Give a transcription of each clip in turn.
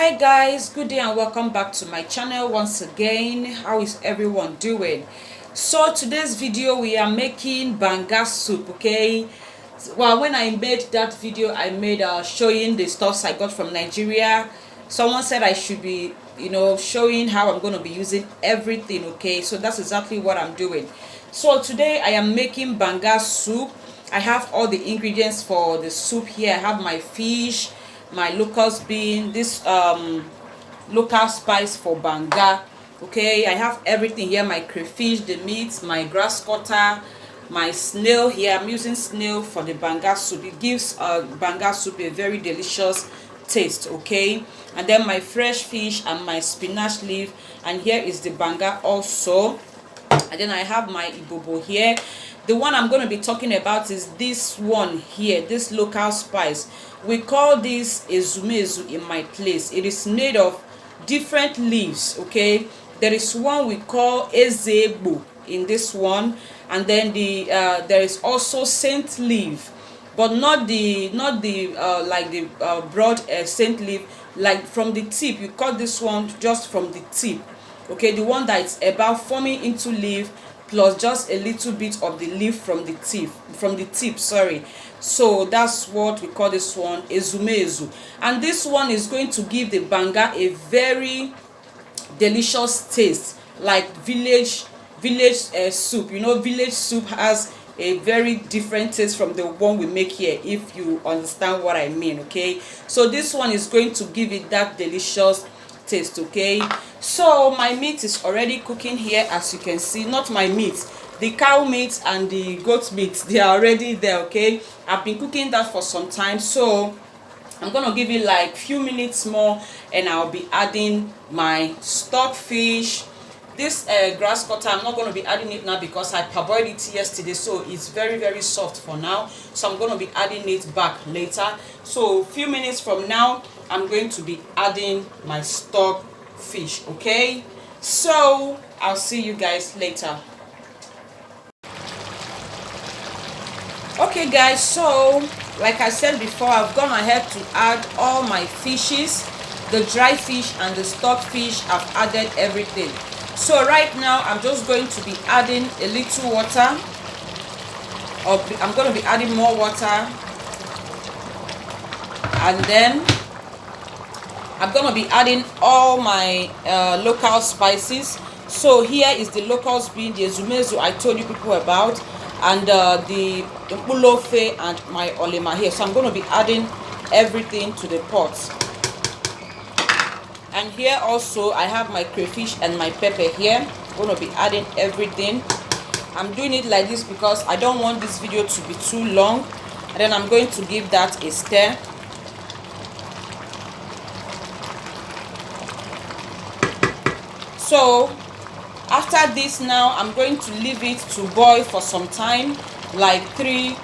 Hi guys, good day and welcome back to my channel once again. How is everyone doing? So today's video we are making banga soup. Okay, well, when I made that video I made showing the stuffs I got from Nigeria. Someone said I should be showing how I'm going to be using everything. Okay, so that's exactly what I'm doing. So today I am making banga soup. I have all the ingredients for the soup here. I have my fish, my locust bean, this local spice for banga. Okay, I have everything here, my crayfish, the meat, my grass cutter, my snail here. I'm using snail for the banga soup. It gives banga soup a very delicious taste. Okay, and then my fresh fish and my spinach leaf, and here is the banga also. And then I have my ibobo here. The one I'm going to be talking about is this one here, this local spice. We call this ezumezu in my place. It is made of different leaves. Okay, there is one we call ezebo in this one, and then there is also saint leaf, but not the like the broad saint leaf, like from the tip. You cut this one just from the tip. Okay, the one that is about forming into leaf plus just a little bit of the leaf from the tip, sorry. So that's what we call this one, ezumezu. And this one is going to give the banga a very delicious taste, like village soup. You know, village soup has a very different taste from the one we make here, if you understand what I mean. Okay, so this one is going to give it that delicious taste. Okay, so my meat is already cooking here, as you can see. Not my meat, the cow meat and the goat meat, they are already there. Okay, I've been cooking that for some time, so I'm gonna give it like few minutes more and I'll be adding my stock fish. This grass cutter, I'm not going to be adding it now because I parboiled it yesterday, so it's very soft for now. So I'm going to be adding it back later. So a few minutes from now I'm going to be adding my stock fish. Okay, so I'll see you guys later. Okay guys, so like I said before, I've gone ahead to add all my fishes, the dry fish and the stock fish. I've added everything. So right now I'm just going to be adding a little water, or I'm going to be adding more water, and then I'm going to be adding all my local spices. So here is the locust bean, the ezumezu I told you people about, and the mpulofe and my olema here. So I'm going to be adding everything to the pot. And here also I have my crayfish and my pepper here. I'm going to be adding everything. I'm doing it like this because I don't want this video to be too long. And then I'm going to give that a stir. So after this now, I'm going to leave it to boil for some time, like 2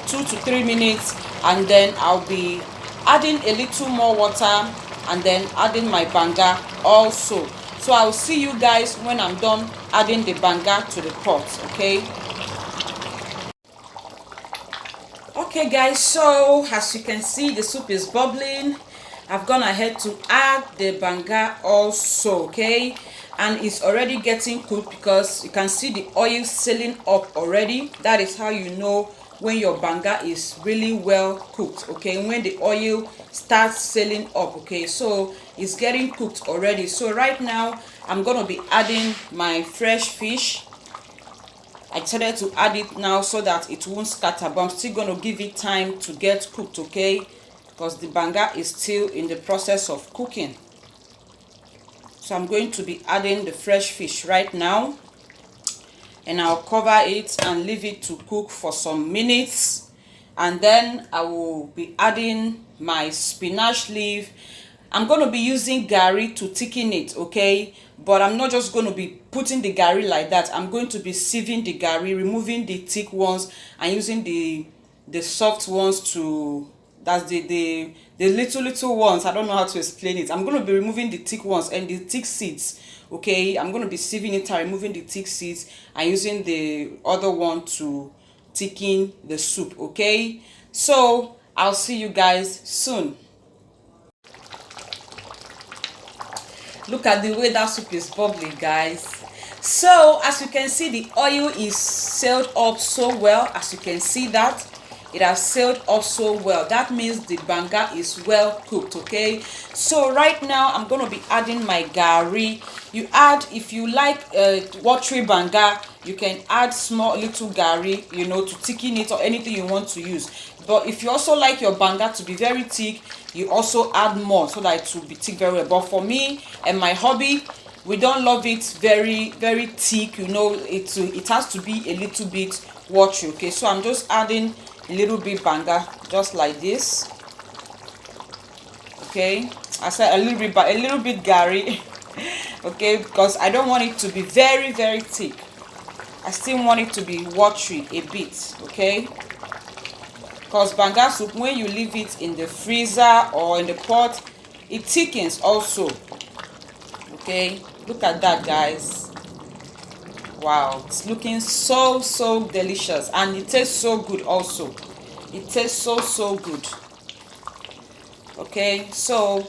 to 3 minutes, and then I'll be adding a little more water and then adding my banga also. So I'll see you guys when I'm done adding the banga to the pot. Okay guys, so as you can see, the soup is bubbling. I've gone ahead to add the banga also. Okay, and it's already getting cooked because you can see the oil sailing up already. That is how you know when your banga is really well cooked. Okay, when the oil starts sailing up. Okay, so it's getting cooked already. So right now I'm gonna be adding my fresh fish. I decided to add it now so that it won't scatter, but I'm still gonna give it time to get cooked. Okay, because the banga is still in the process of cooking. So I'm going to be adding the fresh fish right now, and I'll cover it and leave it to cook for some minutes. And then I will be adding my spinach leaf. I'm going to be using gari to thicken it. Okay, but I'm not just going to be putting the gari like that. I'm going to be sieving the gari, removing the thick ones and using the soft ones to, that's the little ones. I don't know how to explain it. I'm going to be removing the thick ones and the thick seeds. Okay, I'm going to be sieving it and removing the thick seeds and using the other one to thicken the soup. Okay, so I'll see you guys soon. Look at the way that soup is bubbling, guys. So as you can see, the oil is sailed up so well. As you can see that it has sailed up so well. That means the banga is well cooked. Okay, so right now I'm going to be adding my gari. You add, if you like watery banga, you can add small little gari, you know, to thicken it or anything you want to use. But if you also like your banga to be very thick, you also add more so that it will be thick very well. But for me and my hobby, we don't love it very thick, you know. It has to be a little bit watery. Okay, so I'm just adding a little bit banga, just like this. Okay, I said a little bit gari. Okay, because I don't want it to be very thick. I still want it to be watery a bit. Okay, because banga soup, when you leave it in the freezer or in the pot, it thickens also. Okay, look at that, guys. Wow, it's looking so delicious, and it tastes so good also. It tastes so good. Okay, so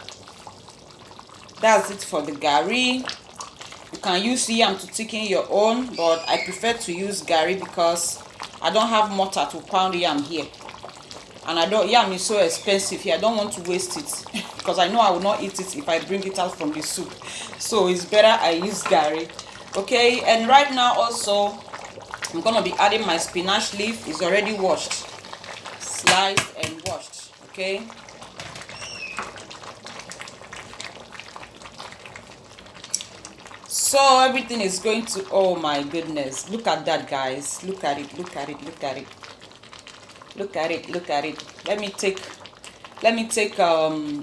that's it for the gari. You can use yam to thicken your own, but I prefer to use gari because I don't have mortar to pound yam here, and yam is so expensive here. I don't want to waste it because I know I will not eat it if I bring it out from the soup. So it's better I use gari. Okay, and right now also I'm gonna be adding my spinach leaf. It's already washed, sliced and washed. Okay, so everything is going to, oh my goodness, look at that, guys. Look at it. Let me take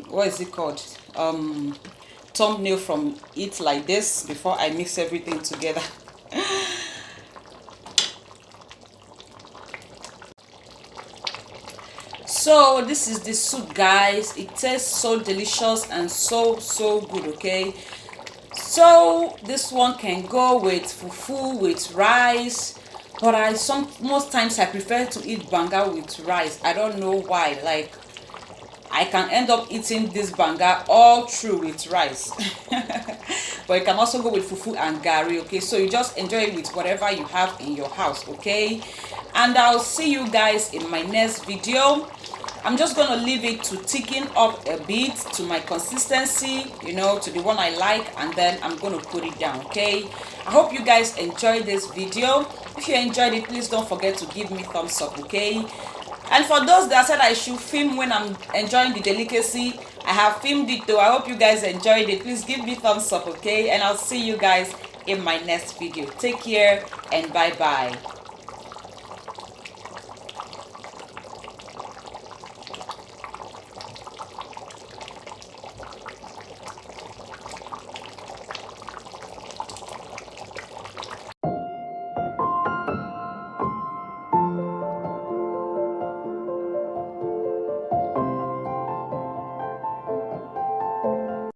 what is it called, thumbnail from it like this before I mix everything together. So this is the soup, guys. It tastes so delicious and so good. Okay, so this one can go with fufu, with rice, but most times I prefer to eat banga with rice. I don't know why. Like, I can end up eating this banga all through with rice. But you can also go with fufu and gari. Okay, so you just enjoy it with whatever you have in your house. Okay, and I'll see you guys in my next video. I'm just gonna leave it to thicken up a bit to my consistency, you know, to the one I like, and then I'm gonna put it down. Okay, I hope you guys enjoyed this video. If you enjoyed it, please don't forget to give me thumbs up. Okay, and for those that said I should film when I'm enjoying the delicacy, I have filmed it though. I hope you guys enjoyed it. Please give me thumbs up. Okay, and I'll see you guys in my next video. Take care and bye bye.